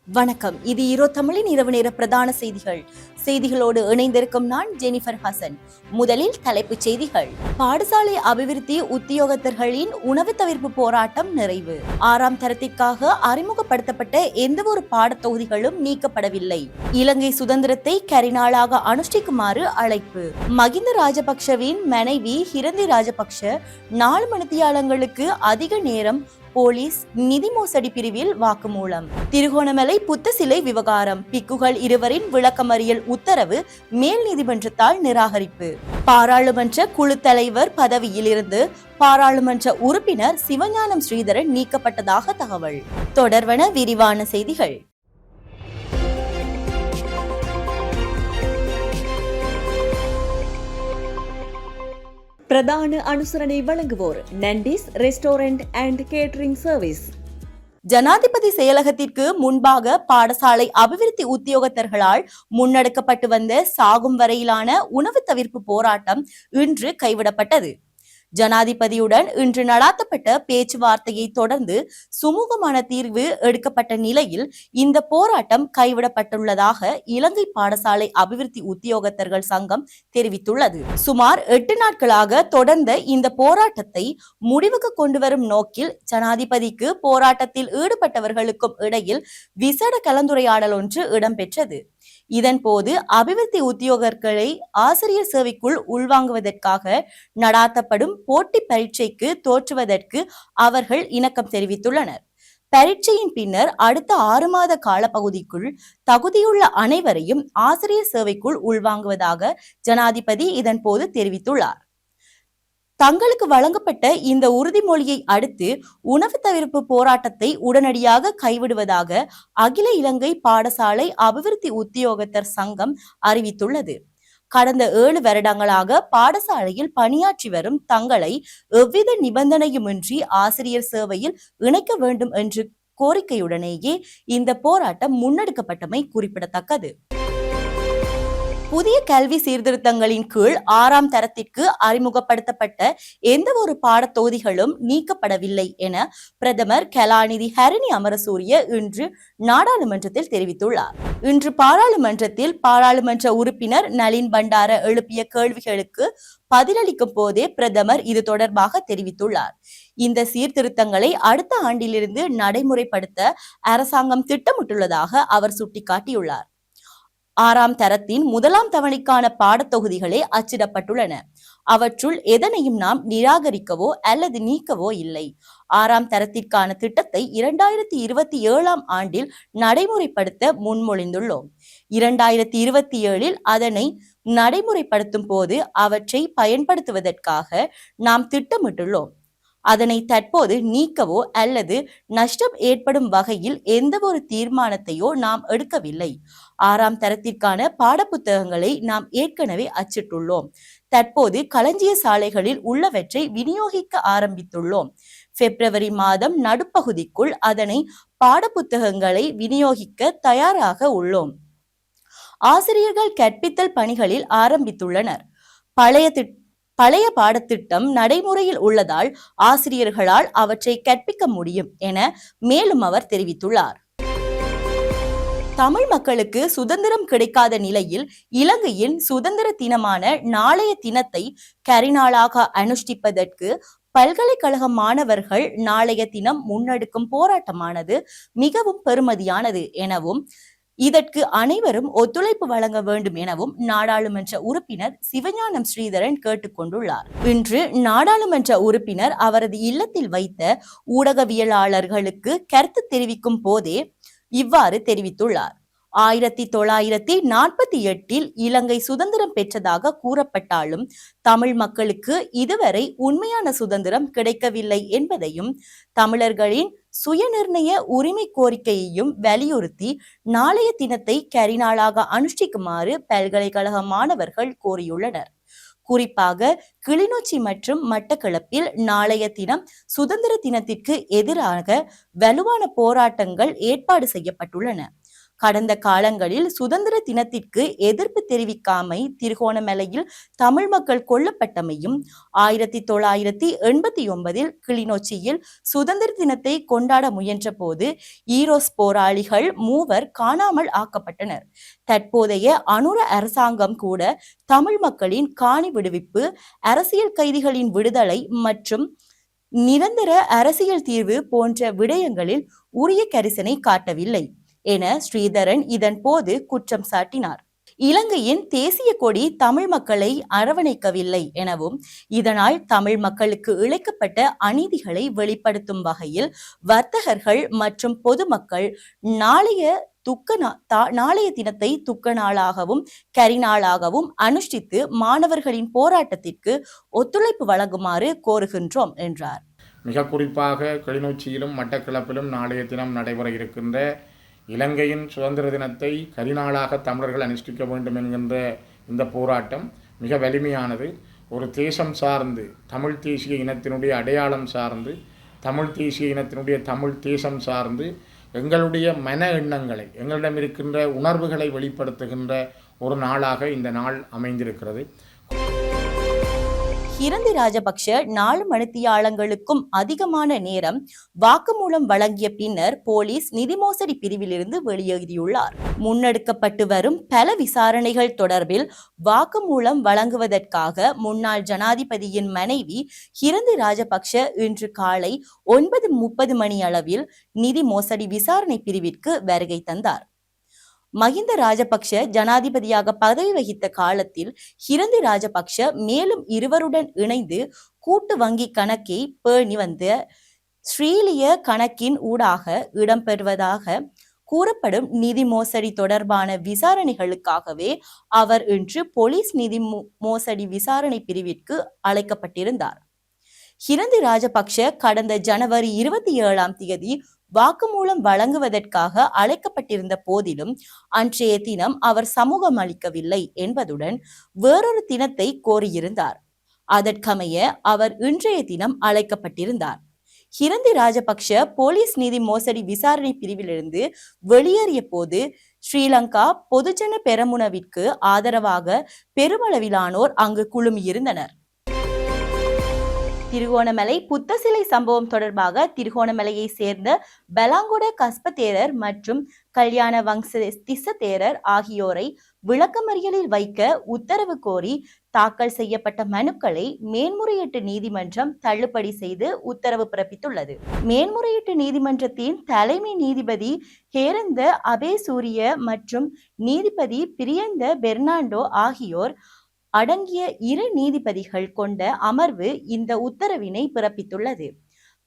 வணக்கம். இது ஈரோ தமிழின் இரவு நேர பிரதான செய்திகளோடு இணைந்திருக்கும் நான் ஜெனிஃபர் ஹசன். முதலில் தலைப்புச் செய்திகள். பாடசாலை அபிவிருத்தி உத்தியோகத்தர்களின் உணவு தவிர்ப்பு போராட்டம் நிறைவு. 6ஆம் தரத்திற்காக அறிமுகப்படுத்தப்பட்ட எந்தவொரு பாடத்தொகுதிகளும் நீக்கப்படவில்லை. இலங்கை சுதந்திரத்தை கரிநாளாக அனுஷ்டிக்குமாறு அழைப்பு. மகிந்த ராஜபக்ஷவின் மனைவி ஹிரந்தி ராஜபக்ஷ 4 மணித்தியாலங்களுக்கு அதிக நேரம் போலீஸ் நிதி மோசடி பிரிவில் வாக்குமூலம். திருகோணமலை புத்த சிலை விவகாரம். பிக்குகள் இருவரின் விளக்கமறியல் உத்தரவு மேல் நீதிமன்றத்தால் நிராகரிப்பு. பாராளுமன்ற குழு தலைவர் பதவியிலிருந்து பாராளுமன்ற உறுப்பினர் சிவஞானம் ஸ்ரீதரன் நீக்கப்பட்டதாக தகவல். தொடர்வன விரிவான செய்திகள். பிரதான அனுசரணை வழங்குவோர் நண்டிஸ் ரெஸ்டாரண்ட் அண்ட் கேட்டரிங் சர்வீஸ். ஜனாதிபதி செயலகத்திற்கு முன்பாக பாடசாலை அபிவிருத்தி உத்தியோகத்தர்களால் முன்னெடுக்கப்பட்டு வந்த சாகும் வரையிலான உணவு தவிர்ப்பு போராட்டம் இன்று கைவிடப்பட்டது. ஜனாதிபதியுடன் இன்று நடாத்தப்பட்ட பேச்சுவார்த்தையை தொடர்ந்து சுமூகமான தீர்வு எடுக்கப்பட்ட நிலையில் இந்த போராட்டம் கைவிடப்பட்டுள்ளதாக இலங்கை பாடசாலை அபிவிருத்தி உத்தியோகத்தர்கள் சங்கம் தெரிவித்துள்ளது. சுமார் 8 நாட்களாக தொடர்ந்த இந்த போராட்டத்தை முடிவுக்கு கொண்டு வரும் நோக்கில் ஜனாதிபதிக்கு போராட்டத்தில் ஈடுபட்டவர்களுக்கும் இடையில் விசேட கலந்துரையாடல் ஒன்று இடம்பெற்றது. இதன் போது அபிவிருத்தி உத்தியோகர்களை ஆசிரியர் சேவைக்குள் உள்வாங்குவதற்காக நடாத்தப்படும் போட்டி பரீட்சைக்கு தோற்றுவதற்கு அவர்கள் இணக்கம் தெரிவித்துள்ளனர். பரீட்சையின் பின்னர் அடுத்த 6 மாத காலப்பகுதிக்குள் தகுதியுள்ள அனைவரையும் ஆசிரியர் சேவைக்குள் உள்வாங்குவதாக ஜனாதிபதி இதன் போது தெரிவித்துள்ளார். தங்களுக்கு வழங்கப்பட்ட இந்த உறுதிமொழியை அடுத்து உணவு தவிர்ப்பு போராட்டத்தை உடனடியாக கைவிடுவதாக அகில இலங்கை பாடசாலை அபிவிருத்தி உத்தியோகத்தர் சங்கம் அறிவித்துள்ளது. கடந்த 7 வருடங்களாக பாடசாலையில் பணியாற்றி வரும் தங்களை எவ்வித நிபந்தனையுமின்றி ஆசிரியர் சேவையில் இணைக்க வேண்டும் என்ற கோரிக்கையுடனேயே இந்த போராட்டம் முன்னெடுக்கப்பட்டமை குறிப்பிடத்தக்கது. புதிய கல்வி சீர்திருத்தங்களின் கீழ் 6ஆம் தரத்திற்கு அறிமுகப்படுத்தப்பட்ட எந்த ஒரு பாடத்தொகுதிகளும் நீக்கப்படவில்லை என பிரதமர் கலாநிதி ஹரணி அமரசூரிய இன்று நாடாளுமன்றத்தில் தெரிவித்துள்ளார். இன்று பாராளுமன்றத்தில் பாராளுமன்ற உறுப்பினர் நளின் பண்டார எழுப்பிய கேள்விகளுக்கு பதிலளிக்கும் போதே பிரதமர் இது தொடர்பாக தெரிவித்துள்ளார். இந்த சீர்திருத்தங்களை அடுத்த ஆண்டிலிருந்து நடைமுறைப்படுத்த அரசாங்கம் திட்டமிட்டுள்ளதாக அவர் சுட்டிக்காட்டியுள்ளார். 6ஆம் தரத்தின் 1ஆம் தவணைக்கான பாடத்தொகுதிகளே அச்சிடப்பட்டுள்ளன. அவற்றுள் எதனையும் நாம் நிராகரிக்கவோ அல்லது நீக்கவோ இல்லை. 6ஆம் தரத்திற்கான திட்டத்தை 2027ஆம் ஆண்டில் நடைமுறைப்படுத்த முன்மொழிந்துள்ளோம். 2027இல் அதனை நடைமுறைப்படுத்தும் போது அவற்றை பயன்படுத்துவதற்காக நாம் திட்டமிட்டுள்ளோம். அதனை தற்போது நீக்கவோ அல்லது நஷ்டம் ஏற்படும் வகையில் எந்த ஒரு தீர்மானத்தையோ நாம் எடுக்கவில்லை. 6ஆம் தரத்திற்கான பாடப்புத்தகங்களை நாம் ஏற்கனவே அச்சிட்டுள்ளோம். தற்போது களஞ்சிய சாலைகளில் உள்ளவற்றை விநியோகிக்க ஆரம்பித்துள்ளோம். பிப்ரவரி மாதம் நடுப்பகுதிக்குள் அதனை பாடப்புத்தகங்களை விநியோகிக்க தயாராக உள்ளோம். ஆசிரியர்கள் கற்பித்தல் பணிகளில் ஆரம்பித்துள்ளனர். பழைய பாடத்திட்டம் நடைமுறையில் உள்ளதால் ஆசிரியர்களால் அவற்றை கற்பிக்க முடியும் என மேலும் அவர் தெரிவித்துள்ளார். தமிழ் மக்களுக்கு சுதந்திரம் கிடைக்காத நிலையில் இலங்கையின் சுதந்திர தினமான நாளைய தினத்தை கரிநாளாக அனுஷ்டிப்பதற்கு பல்கலைக்கழக மாணவர்கள் நாளைய தினம் முன்னெடுக்கும் போராட்டமானது மிகவும் பெருமதியானது எனவும் இதற்கு அனைவரும் ஒத்துழைப்பு வழங்க வேண்டும் எனவும் நாடாளுமன்ற உறுப்பினர் சிவஞானம் ஸ்ரீதரன் கேட்டுக்கொண்டுள்ளார். இன்று நாடாளுமன்ற உறுப்பினர் அவரது இல்லத்தில் வைத்த ஊடகவியலாளர்களுக்கு கருத்து தெரிவிக்கும் போதே இவ்வாறு தெரிவித்துள்ளார். 1948இல் இலங்கை சுதந்திரம் பெற்றதாக கூறப்பட்டாலும் தமிழ் மக்களுக்கு இதுவரை உண்மையான சுதந்திரம் கிடைக்கவில்லை என்பதையும் தமிழர்களின் சுயநிர்ணய உரிமை கோரிக்கையையும் வலியுறுத்தி நாளைய தினத்தை கரிநாளாக அனுஷ்டிக்குமாறு பல்கலைக்கழக மாணவர்கள் கோரியுள்ளனர். குறிப்பாக கிளிநொச்சி மற்றும் மட்டக்களப்பில் நாளைய தினம் சுதந்திர தினத்திற்கு எதிராக வலுவான போராட்டங்கள் ஏற்பாடு செய்யப்பட்டுள்ளன. கடந்த காலங்களில் சுதந்திர தினத்திற்கு எதிர்ப்பு தெரிவிக்காமை, திருகோணமலையில் தமிழ் மக்கள் கொல்லப்பட்டமையும், 1989 கிளிநொச்சியில் சுதந்திர தினத்தை கொண்டாட முயன்ற போது ஈரோஸ் போராளிகள் 3 காணாமல் ஆக்கப்பட்டனர். தற்போதைய அனுர அரசாங்கம் கூட தமிழ் மக்களின் காணி விடுவிப்பு, அரசியல் கைதிகளின் விடுதலை மற்றும் நிரந்தர அரசியல் தீர்வு போன்ற விடயங்களில் உரிய கரிசனை காட்டவில்லை என ஸ்ரீதரன் இதன் போது குற்றம் சாட்டினார். இலங்கையின் தேசிய கொடி தமிழ் மக்களை அரவணைக்கவில்லை எனவும், இதனால் தமிழ் மக்களுக்கு இழைக்கப்பட்ட அநீதிகளை வெளிப்படுத்தும் வகையில் வர்த்தகர்கள் மற்றும் பொதுமக்கள் நாளைய தினத்தை துக்க நாளாகவும் கரிநாளாகவும் அனுஷ்டித்து மாணவர்களின் போராட்டத்திற்கு ஒத்துழைப்பு வழங்குமாறு கோருகின்றோம் என்றார். மிக குறிப்பாக கிளிநொச்சியிலும் மட்டக்களப்பிலும் நாளைய தினம் நடைபெற இருக்கின்ற இலங்கையின் சுதந்திர தினத்தை கரிநாளாக தமிழர்கள் அனுஷ்டிக்க வேண்டும் என்கின்ற இந்த போராட்டம் மிக வலிமையானது. ஒரு தேசம் சார்ந்து, தமிழ் தேசிய இனத்தினுடைய அடையாளம் சார்ந்து, தமிழ் தேசிய இனத்தினுடைய தமிழ் தேசம் சார்ந்து எங்களுடைய மன எண்ணங்களை, எங்களிடம் இருக்கின்ற உணர்வுகளை வெளிப்படுத்துகின்ற ஒரு நாளாக இந்த நாள் அமைந்திருக்கிறது. ஹிரந்தி ராஜபக்ஷ 4 மணித்தியாலங்களுக்கும் அதிகமான நேரம் வாக்குமூலம் வழங்கிய பின்னர் போலீஸ் நிதி மோசடி பிரிவிலிருந்து வெளியேறியுள்ளார். முன்னெடுக்கப்பட்டு வரும் பல விசாரணைகள் தொடர்பில் வாக்குமூலம் வழங்குவதற்காக முன்னாள் ஜனாதிபதியின் மனைவி ஹிரந்தி ராஜபக்ஷ இன்று காலை 9:30 மணி அளவில் நிதி மோசடி விசாரணை பிரிவிற்கு வருகை தந்தார். மஹிந்த ராஜபக்ஷ ஜனாதிபதியாக பதவி வகித்த காலத்தில் ஹிரந்தி ராஜபக்ஷ மேலும் 2 இணைந்து கூட்டு வங்கி கணக்கை பேணி வந்த ஸ்ரீலிய கணக்கின் ஊடாக இடம்பெறுவதாக கூறப்படும் நிதி மோசடி தொடர்பான விசாரணைகளுக்காகவே அவர் இன்று போலீஸ் நிதி மோசடி விசாரணை பிரிவிற்கு அழைக்கப்பட்டிருந்தார். ஹிரந்தி ராஜபக்ஷ கடந்த ஜனவரி 27 வாக்குமூலம் வழங்குவதற்காக அழைக்கப்பட்டிருந்த போதிலும் அன்றைய தினம் அவர் சமூகம் அளிக்கவில்லை என்பதுடன் வேறொரு தினத்தை கோரியிருந்தார். அதற்கமைய அவர் இன்றைய தினம் அழைக்கப்பட்டிருந்தார். ஹிரந்தி ராஜபக்ஷ போலீஸ் நிதி மோசடி விசாரணை பிரிவிலிருந்து வெளியேறிய போது ஸ்ரீலங்கா பொதுஜன பெரமுனவிற்கு ஆதரவாக பெருமளவிலானோர் அங்கு குழுமியிருந்தனர். திருகோணமலை புத்த சிலை சம்பவம் தொடர்பாக திருகோணமலையை சேர்ந்த பலாங்கொட கஸ்ப தேரர் மற்றும் கல்யாண வங்ச திஸ்ஸ தேரர் ஆகியோரை விளக்கமறியலில் வைக்க உத்தரவு கோரி தாக்கல் செய்யப்பட்ட மனுக்களை மேன்முறையீட்டு நீதிமன்றம் தள்ளுபடி செய்து உத்தரவு பிறப்பித்துள்ளது. மேன்முறையீட்டு நீதிமன்றத்தின் தலைமை நீதிபதி ஹேரந்த அபேசூரிய மற்றும் நீதிபதி பிரியந்த பெர்னாண்டோ ஆகியோர் அடங்கிய 2 நீதிபதிகள் கொண்ட அமர்வு இந்த உத்தரவினை பிறப்பித்துள்ளது.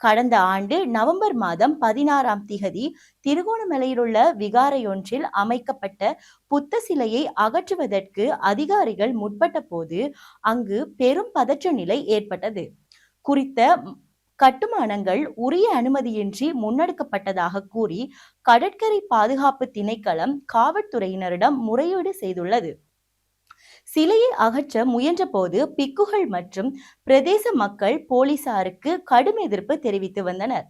கடந்த ஆண்டு நவம்பர் மாதம் 16 திருகோணமலையிலுள்ள விகாரையொன்றில் அமைக்கப்பட்ட புத்த சிலையை அகற்றுவதற்கு அதிகாரிகள் முற்பட்ட போது அங்கு பெரும் பதற்ற நிலை ஏற்பட்டது. குறித்த கட்டுமானங்கள் உரிய அனுமதியின்றி முன்னெடுக்கப்பட்டதாக கூறி கடற்கரை பாதுகாப்பு திணைக்களம் காவல்துறையினரிடம் முறையீடு செய்துள்ளது. சிலையை அகற்ற முயன்ற போது பிக்குகள் மற்றும் பிரதேச மக்கள் போலீசாருக்கு கடும் எதிர்ப்பு தெரிவித்து வந்தனர்.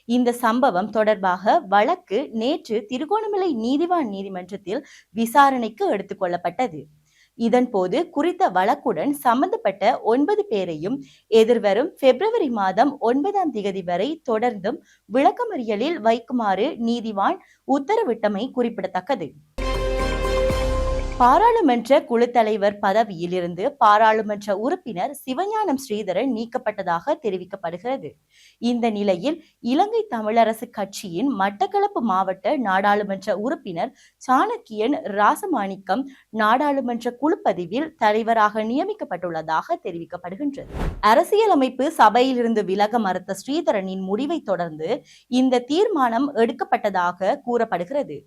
இந்த சம்பவம் தொடர்பாக வழக்கு நேற்று திருகோணமலை நீதிவான் நீதிமன்றத்தில் விசாரணைக்கு எடுத்துக் கொள்ளப்பட்டது. இதன்போது குறித்த வழக்குடன் சம்பந்தப்பட்ட 9 பேரையும் எதிர்வரும் பிப்ரவரி மாதம் 9 வரை தொடர்ந்தும் விளக்கமறியலில் வைக்குமாறு நீதிவான் உத்தரவிட்டமை குறிப்பிடத்தக்கது. பாராளுமன்ற குழு தலைவர் பதவியில் இருந்து பாராளுமன்ற உறுப்பினர் சிவஞானம் ஸ்ரீதரன் நீக்கப்பட்டதாக தெரிவிக்கப்படுகிறது. இந்த நிலையில் இலங்கை தமிழரசு கட்சியின் மட்டக்களப்பு மாவட்ட நாடாளுமன்ற உறுப்பினர் சாணக்கியன் ராசமாணிக்கம் நாடாளுமன்ற குழு பதிவில் தலைவராக நியமிக்கப்பட்டுள்ளதாக தெரிவிக்கப்படுகின்றது. அரசியலமைப்பு சபையிலிருந்து விலக மறுத்த ஸ்ரீதரனின் முடிவை தொடர்ந்து இந்த தீர்மானம் எடுக்கப்பட்டதாக கூறப்படுகிறது.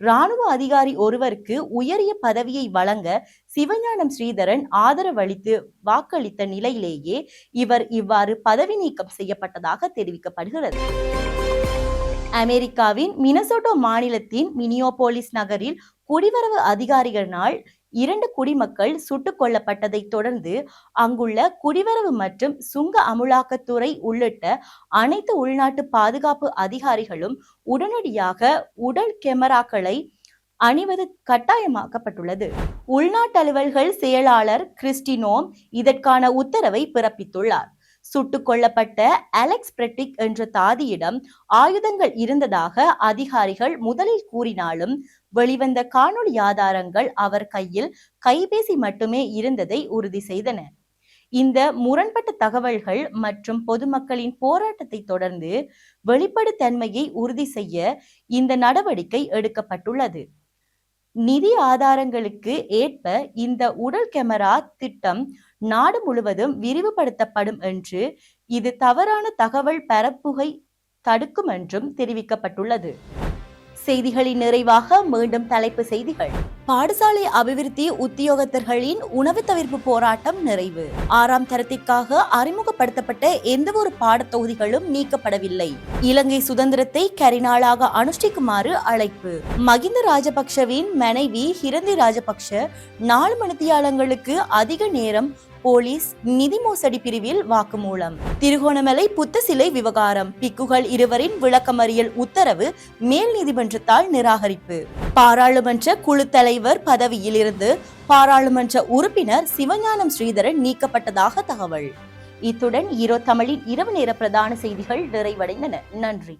இராணுவ அதிகாரி ஒருவருக்கு உயரிய பதவியை வழங்க சிவஞானம் ஸ்ரீதரன் ஆதரவளித்து வாக்களித்த நிலையிலேயே இவர் இவ்வாறு பதவி நீக்கம் செய்யப்பட்டதாக தெரிவிக்கப்படுகிறது. அமெரிக்காவின் மினசோட்டா மாநிலத்தின் மினியோபோலிஸ் நகரில் குடிவரவு அதிகாரிகளினால் 2 குடிமக்கள் சுட்டுக் கொல்லப்பட்டதைத் தொடர்ந்து அங்குள்ள குடிவரவு மற்றும் சுங்க அமுலாக்கத்துறை உள்ளிட்ட அனைத்து உள்நாட்டு பாதுகாப்பு அதிகாரிகளும் உடனடியாக உடல் கேமராக்களை அணிவது கட்டாயமாக்கப்பட்டுள்ளது. உள்நாட்டு அலுவல்கள் செயலாளர் கிறிஸ்டினோம் இதற்கான உத்தரவை பிறப்பித்துள்ளார். சுட்டுக் கொல்லப்பட்ட அலெக்ஸ் பிரெட்டிக் என்ற தாதியிடம் ஆயுதங்கள் இருந்ததாக அதிகாரிகள் முதலில் கூறினாலும் வெளிவந்த காணொளி ஆதாரங்கள் அவர் கையில் கைபேசி மட்டுமே இருந்ததை உறுதி செய்தன. இந்த முரண்பட்ட தகவல்கள் மற்றும் பொதுமக்களின் போராட்டத்தை தொடர்ந்து வெளிப்படைத்தன்மையை உறுதி செய்ய இந்த நடவடிக்கை எடுக்கப்பட்டுள்ளது. நிதி ஆதாரங்களுக்கு ஏற்ப இந்த உடல் கேமரா திட்டம் நாடு முழுவதும் விரிவுபடுத்தப்படும் என்று இது தவறான தகவல் பரப்புகை தடுக்கும் என்றும் தெரிவிக்கப்பட்டுள்ளது. செய்திகளின் நிறைவாக மீண்டும் தலைப்பு செய்திகள். பாடசாலை அபிவிருத்தி உத்தியோகத்தர்களின் உணவு தவிர்ப்பு போராட்டம் நிறைவு. 6ஆம் தரத்திற்காக அறிமுகப்படுத்தப்பட்ட எந்தவொரு பாடத்தொகுதிகளும் நீக்கப்படவில்லை. இலங்கை சுதந்திரத்தை கரிநாளாக அனுஷ்டிக்குமாறு அழைப்பு. மகிந்த ராஜபக்ஷவின் மனைவி ஹிரந்தி ராஜபக்ஷ 4 மணித்தியாலங்களுக்கு அதிக நேரம் போலீஸ் நிதி மோசடி பிரிவில் வாக்குமூலம். திருகோணமலை புத்த சிலை விவகாரம் பிக்குகள் 2 விளக்கமறியல் உத்தரவு மேல் நீதிமன்றத்தால் நிராகரிப்பு. பாராளுமன்ற குழு தலைவர் பதவியிலிருந்து பாராளுமன்ற உறுப்பினர் சிவஞானம் ஸ்ரீதரன் நீக்கப்பட்டதாக தகவல். இத்துடன் ஈரோ தமிழின் இரவு நேர பிரதான செய்திகள் நிறைவடைந்தன. நன்றி.